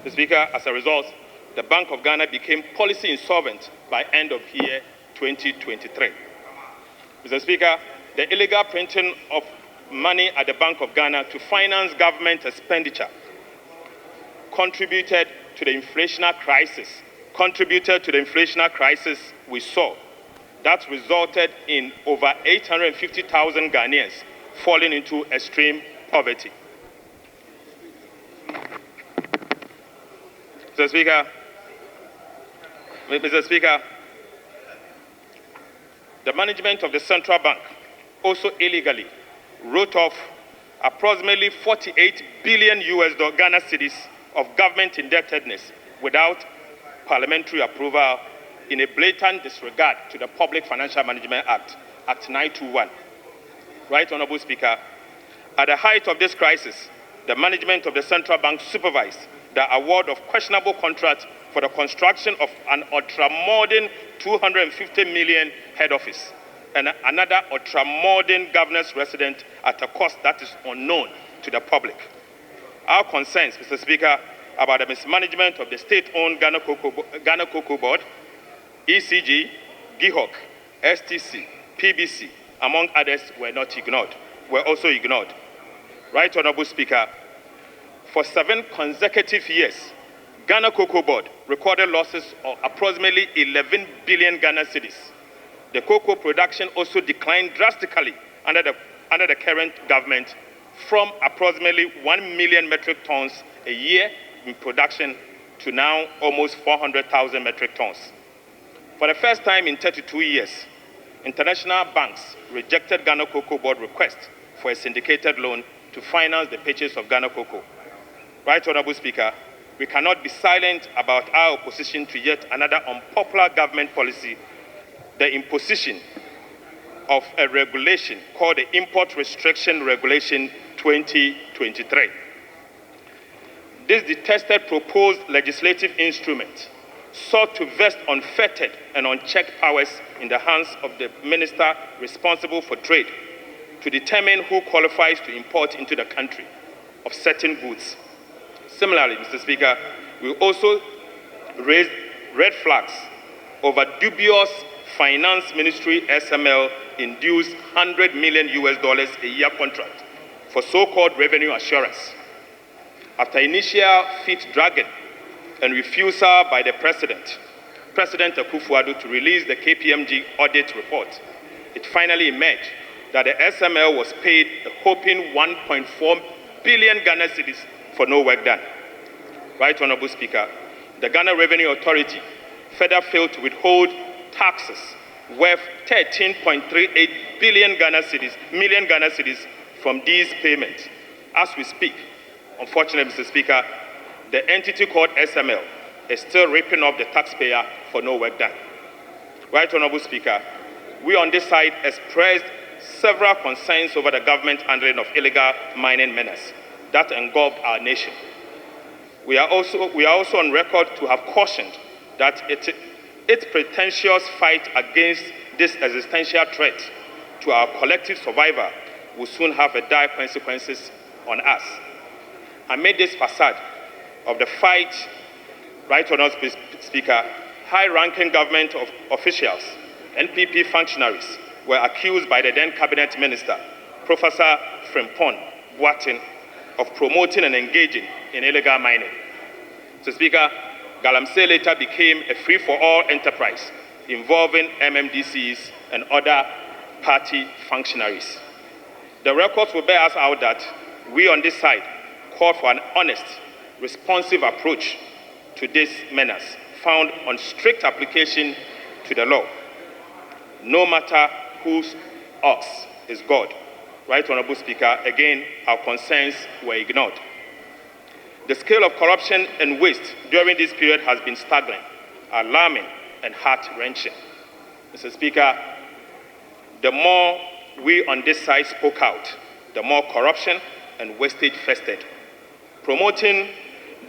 Mr. Speaker, as a result, the Bank of Ghana became policy insolvent by end of year 2023. Mr. Speaker, the illegal printing of money at the Bank of Ghana to finance government expenditure contributed to the inflationary crisis we saw. That resulted in over 850,000 Ghanaians falling into extreme poverty. Mr. Speaker, the management of the central bank also illegally wrote off approximately 48 billion Ghana cedis of government indebtedness without parliamentary approval in a blatant disregard to the Public Financial Management Act, Act 921. Right, Honorable Speaker, at the height of this crisis, the management of the central bank supervised the award of questionable contracts for the construction of an ultra-modern 250 million head office and another ultra-modern governor's residence at a cost that is unknown to the public. Our concerns, Mr. Speaker, about the mismanagement of the state-owned Ghana Cocoa Board, ECG, GIHOC, STC, PBC, among others, were also ignored. Right, Honorable Speaker, for 7 consecutive years, Ghana Cocoa Board recorded losses of approximately 11 billion Ghana cedis. The cocoa production also declined drastically under the current government from approximately 1 million metric tons a year in production to now almost 400,000 metric tons. For the first time in 32 years, international banks rejected Ghana Cocoa Board request for a syndicated loan to finance the purchase of Ghana cocoa. Right, Honorable Speaker, we cannot be silent about our opposition to yet another unpopular government policy, the imposition of a regulation called the Import Restriction Regulation 2023. This detested proposed legislative instrument sought to vest unfettered and unchecked powers in the hands of the minister responsible for trade to determine who qualifies to import into the country of certain goods. Similarly, Mr. Speaker, we also raised red flags over dubious Finance Ministry SML-induced $100 million a year contract for so-called revenue assurance. After initial feet-dragging and refusal by the President Akufo-Addo to release the KPMG audit report, it finally emerged that the SML was paid a whopping 1.4 billion Ghana cedis for no work done. Right, Honorable Speaker, the Ghana Revenue Authority further failed to withhold taxes worth 13.38 billion million Ghana cedis from these payments. As we speak, unfortunately, Mr. Speaker, the entity called SML is still ripping off the taxpayer for no work done. Right, Honorable Speaker, we on this side expressed several concerns over the government handling of illegal mining menace that engulfed our nation. We are also on record to have cautioned that its pretentious fight against this existential threat to our collective survival will soon have dire consequences on us. Amid this facade of the fight, right, Honorable Speaker, high-ranking government officials, NPP functionaries, were accused by the then Cabinet Minister, Professor Frimpong Boateng, of promoting and engaging in illegal mining. So, Speaker, Galamsey later became a free-for-all enterprise involving MMDCs and other party functionaries. The records will bear us out that we on this side call for an honest, responsive approach to this menace, found on strict application to the law. No matter whose ox is God. Right, Honorable Speaker, again, our concerns were ignored. The scale of corruption and waste during this period has been staggering, alarming, and heart-wrenching. Mr. Speaker, the more we on this side spoke out, the more corruption and wastage festered. Promoting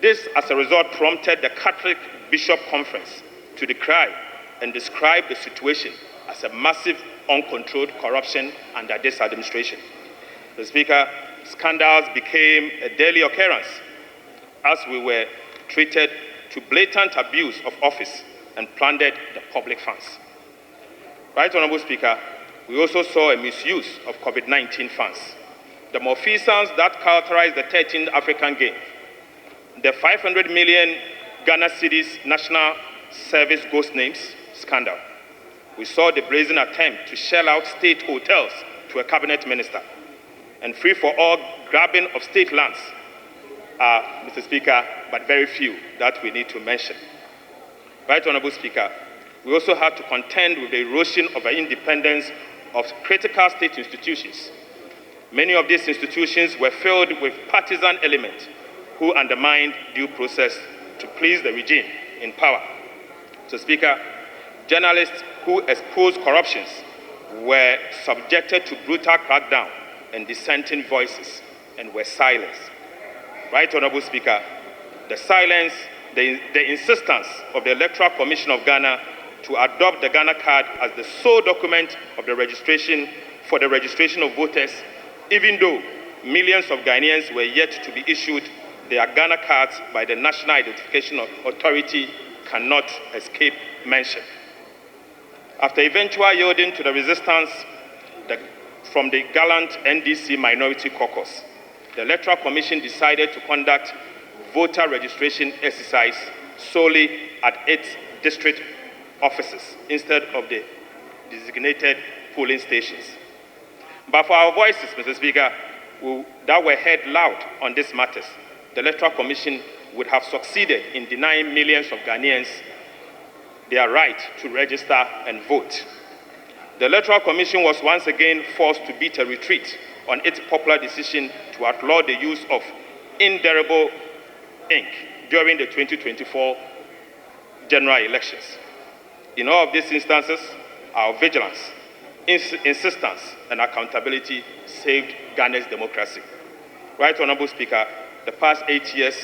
this as a result prompted the Catholic Bishop Conference to decry and describe the situation as a massive, uncontrolled corruption under this administration. Mr. Speaker, scandals became a daily occurrence as we were treated to blatant abuse of office and plundered the public funds. Right Honourable Speaker, we also saw a misuse of COVID-19 funds. The malfeasance that characterized the 13th African Games, the 500 million Ghana cedis National Service Ghost Names scandal. We saw the brazen attempt to shell out state hotels to a cabinet minister, and free-for-all grabbing of state lands are, Mr. Speaker, but very few that we need to mention. Right Honourable Speaker, we also had to contend with the erosion of the independence of critical state institutions. Many of these institutions were filled with partisan elements who undermined due process to please the regime in power. So, Speaker, journalists who exposed corruptions were subjected to brutal crackdown and dissenting voices and were silenced. Right Honourable Speaker, the silence, the insistence of the Electoral Commission of Ghana to adopt the Ghana card as the sole document of the registration for the registration of voters, even though millions of Ghanaians were yet to be issued their Ghana cards by the National Identification Authority, cannot escape mention. After eventual yielding to the resistance from the gallant NDC Minority Caucus, the Electoral Commission decided to conduct voter registration exercise solely at its district offices instead of the designated polling stations. But for our voices, Mr. Speaker, that were heard loud on these matters, the Electoral Commission would have succeeded in denying millions of Ghanaians their right to register and vote. The Electoral Commission was once again forced to beat a retreat on its popular decision to outlaw the use of indelible ink during the 2024 general elections. In all of these instances, our vigilance, insistence, and accountability saved Ghana's democracy. Right Honourable Speaker, the past 8 years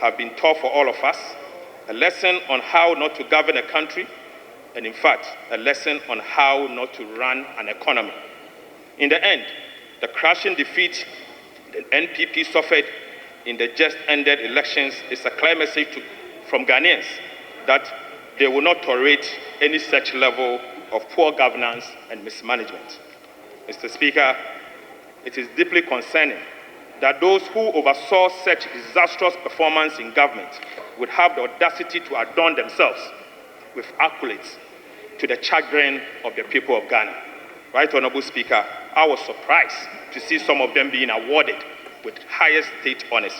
have been tough for all of us, a lesson on how not to govern a country, and in fact, a lesson on how not to run an economy. In the end, the crushing defeat the NPP suffered in the just-ended elections is a clear message from Ghanaians that they will not tolerate any such level of poor governance and mismanagement. Mr. Speaker, it is deeply concerning that those who oversaw such disastrous performance in government would have the audacity to adorn themselves with accolades to the chagrin of the people of Ghana. Right Honourable Speaker, I was surprised to see some of them being awarded with highest state honours.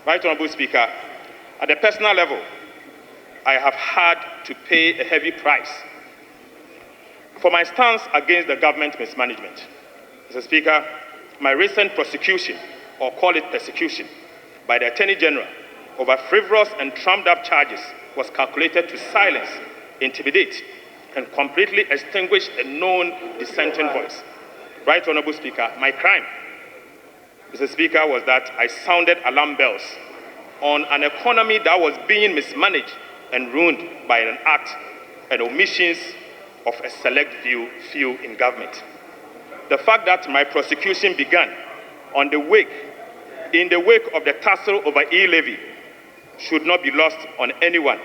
Right Honourable Speaker, at the personal level, I have had to pay a heavy price for my stance against the government mismanagement. Mr. Speaker, my recent prosecution, or call it persecution, by the Attorney General over frivolous and trumped-up charges was calculated to silence, intimidate, and completely extinguish a known dissenting voice. Right Honourable Speaker, my crime, Mr. Speaker, was that I sounded alarm bells on an economy that was being mismanaged and ruined by an act and omissions of a select few in government. The fact that my prosecution began in the wake of the tussle over e-levy should not be lost on anyone,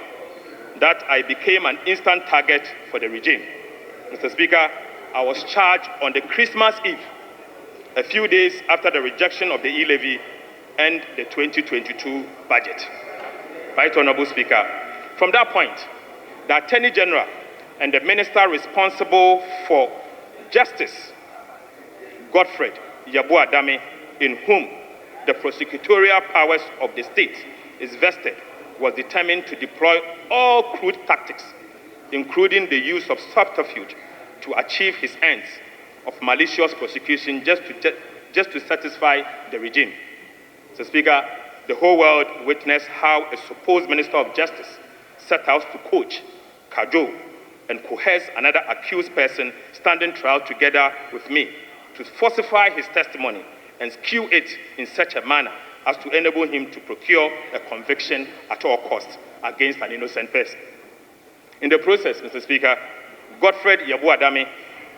that I became an instant target for the regime. Mr. Speaker, I was charged on the Christmas Eve, a few days after the rejection of the e-levy and the 2022 budget. Right Honourable Speaker, from that point, the Attorney General and the Minister responsible for Justice, Godfred Yabu-Adame, in whom the prosecutorial powers of the state is vested, was determined to deploy all crude tactics, including the use of subterfuge, to achieve his ends of malicious prosecution just to satisfy the regime. Mr. Speaker, the whole world witnessed how a supposed Minister of Justice set out to coach, cajole, and coerce another accused person standing trial together with me to falsify his testimony and skew it in such a manner as to enable him to procure a conviction at all costs against an innocent person. In the process, Mr. Speaker, Godfred Yabuadame,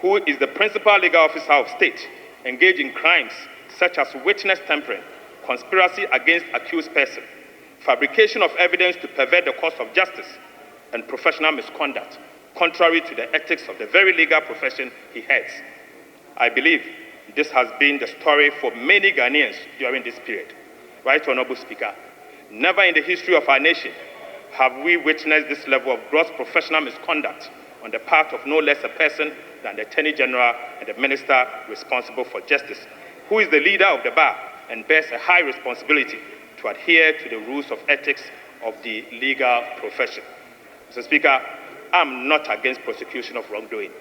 who is the principal legal officer of state, engaged in crimes such as witness tampering, conspiracy against accused person, fabrication of evidence to pervert the course of justice, and professional misconduct, contrary to the ethics of the very legal profession he heads. I believe this has been the story for many Ghanaians during this period. Right Honorable Speaker, never in the history of our nation have we witnessed this level of gross professional misconduct on the part of no less a person than the Attorney General and the Minister responsible for justice, who is the leader of the bar and bears a high responsibility to adhere to the rules of ethics of the legal profession. Mr. Speaker, I'm not against prosecution of wrongdoing.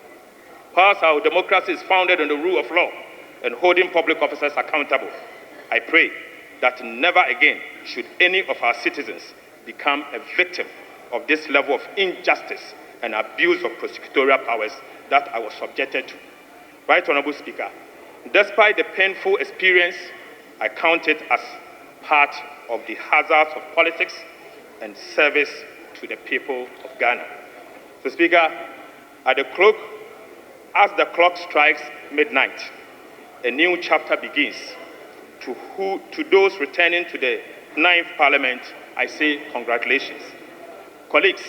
Whilst our democracy is founded on the rule of law and holding public officers accountable, I pray that never again should any of our citizens become a victim of this level of injustice and abuse of prosecutorial powers that I was subjected to. Right Honorable Speaker, despite the painful experience, I count it as part of the hazards of politics and service to the people of Ghana. So, Speaker, as the clock strikes midnight, a new chapter begins. To those returning to the 9th Parliament, I say congratulations. Colleagues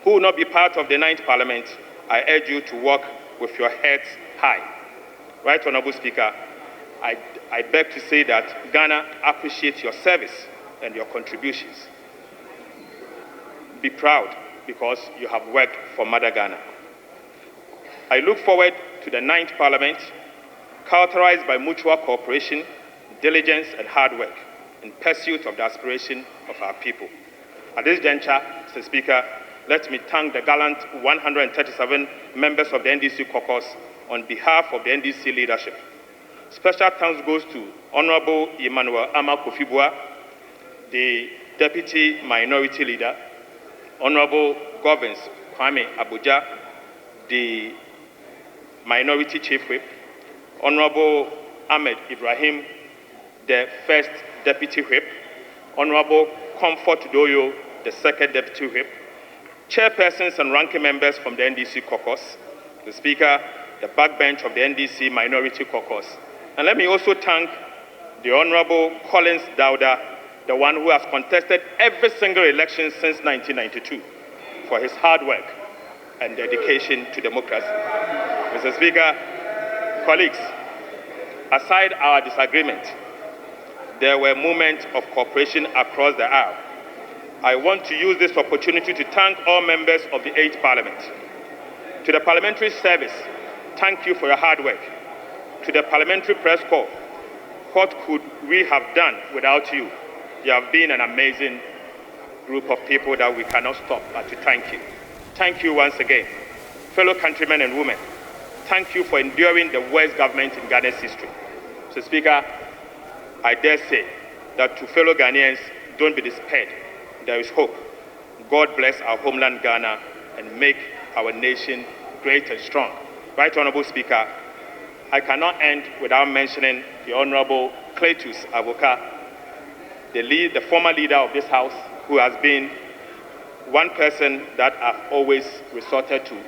who will not be part of the 9th Parliament, I urge you to walk with your heads high. Right Honorable Speaker, I beg to say that Ghana appreciates your service and your contributions. Be proud because you have worked for Mother Ghana. I look forward to the 9th Parliament, characterized by mutual cooperation, diligence, and hard work in pursuit of the aspiration of our people. At this juncture, Mr. Speaker, let me thank the gallant 137 members of the NDC caucus on behalf of the NDC leadership. Special thanks goes to Honorable Emmanuel Ama Kofibua, the Deputy Minority Leader, Honorable Govins Kwame Abuja, the Minority Chief Whip, Honorable Ahmed Ibrahim, the First Deputy Whip, Honorable Comfort Doyo, the Second Deputy Whip, chairpersons and ranking members from the NDC caucus, the Speaker, the backbench of the NDC Minority Caucus. And let me also thank the Honorable Collins Dauda, the one who has contested every single election since 1992, for his hard work and dedication to democracy. Mr. Speaker, colleagues, aside our disagreement, there were moments of cooperation across the aisle. I want to use this opportunity to thank all members of the 8th Parliament. To the Parliamentary Service, thank you for your hard work. To the Parliamentary Press Corps, what could we have done without you? You have been an amazing group of people that we cannot stop but to thank you. Thank you once again. Fellow countrymen and women, thank you for enduring the worst government in Ghana's history. So, Speaker, I dare say that to fellow Ghanaians, don't be despaired. There is hope. God bless our homeland Ghana and make our nation great and strong. Right Honorable Speaker, I cannot end without mentioning the Honorable Cletus Avoka, the former leader of this House, who has been one person that I've always resorted to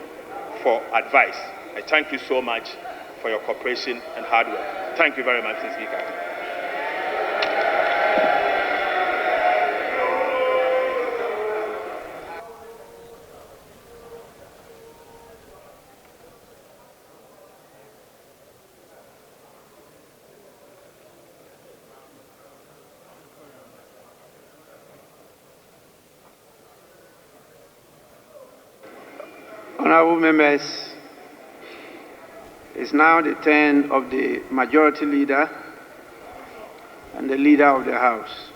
for advice. I thank you so much for your cooperation and hard work. Thank you very much, Mr. Speaker. Honorable members, it's now the turn of the Majority Leader and the Leader of the House.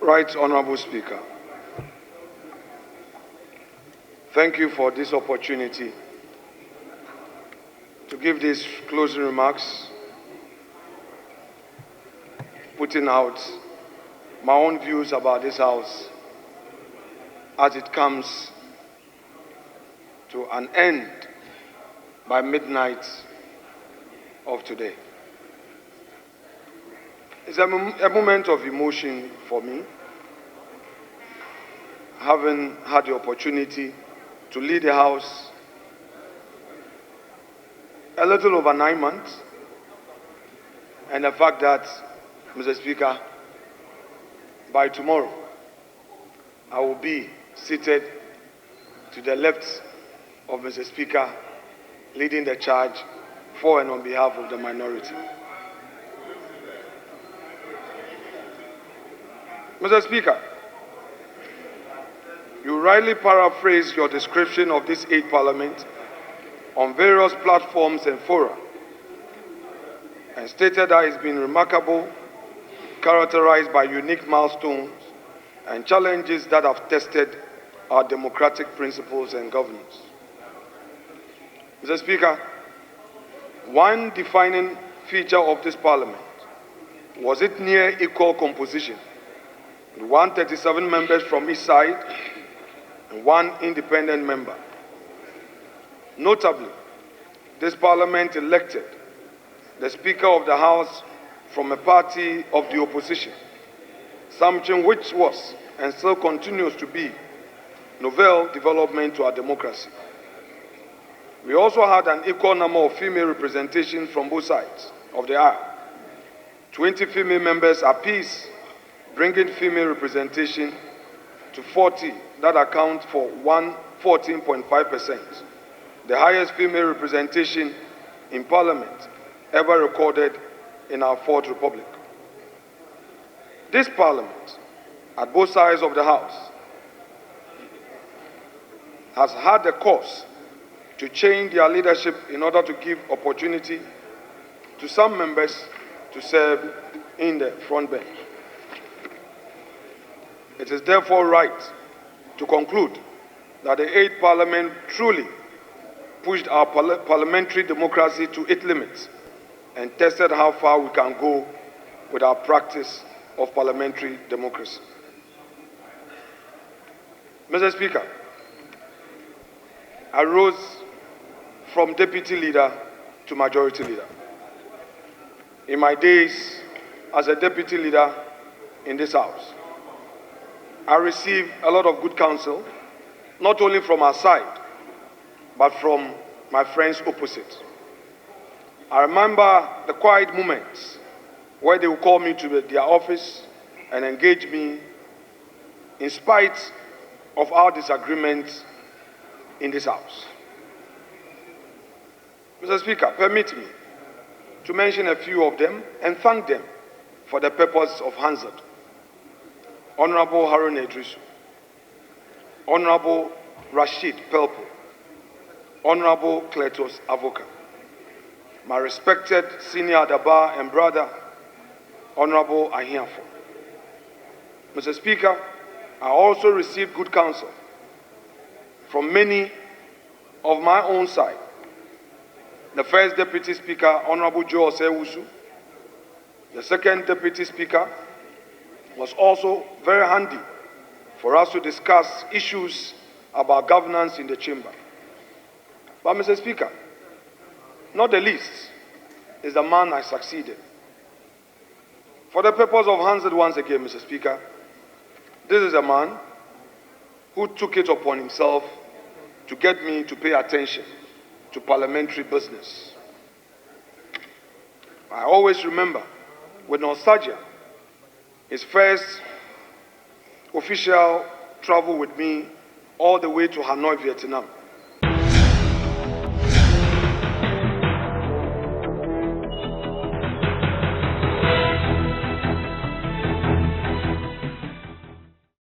Right Honorable Speaker, thank you for this opportunity to give these closing remarks, putting out my own views about this house as it comes to an end by midnight of today. It's a moment of emotion for me, having had the opportunity to lead the House a little over 9 months, and the fact that, Mr. Speaker, by tomorrow, I will be seated to the left of Mr. Speaker, leading the charge for and on behalf of the minority. Mr. Speaker, you rightly paraphrased your description of this 8th Parliament on various platforms and fora, and stated that it's been remarkable, characterized by unique milestones and challenges that have tested our democratic principles and governance. Mr. Speaker, one defining feature of this Parliament was its near equal composition, with 137 members from each side and 1 independent member. Notably, this Parliament elected the Speaker of the House from a party of the opposition, something which was and still continues to be novel development to our democracy. We also had an equal number of female representation from both sides of the aisle. 20 female members apiece, bringing female representation to 40, that account for 14.5%, the highest female representation in Parliament ever recorded in our 4th Republic. This Parliament, at both sides of the House, has had a course to change their leadership in order to give opportunity to some members to serve in the front bench. It is therefore right to conclude that the 8th Parliament truly pushed our parliamentary democracy to its limits and tested how far we can go with our practice of parliamentary democracy. Mr. Speaker, I rose from deputy leader to majority leader. In my days as a deputy leader in this House, I received a lot of good counsel, not only from our side, but from my friends opposite. I remember the quiet moments where they would call me to their office and engage me in spite of our disagreements in this House. Mr. Speaker, permit me to mention a few of them and thank them for the purpose of Hansard. Honorable Harun Idrisu, Honorable Rashid Pelpo, Honorable Cletus Avoka, my respected senior Adaba and brother, Honorable Ahiafo. Mr. Speaker, I also received good counsel from many of my own side. The first Deputy Speaker, Honorable Joe Osewusu, the second Deputy Speaker, was also very handy for us to discuss issues about governance in the chamber. But Mr. Speaker, not the least is the man I succeeded. For the purpose of Hansard once again, Mr. Speaker, this is a man who took it upon himself to get me to pay attention to parliamentary business. I always remember with nostalgia his first official travel with me all the way to Hanoi, Vietnam.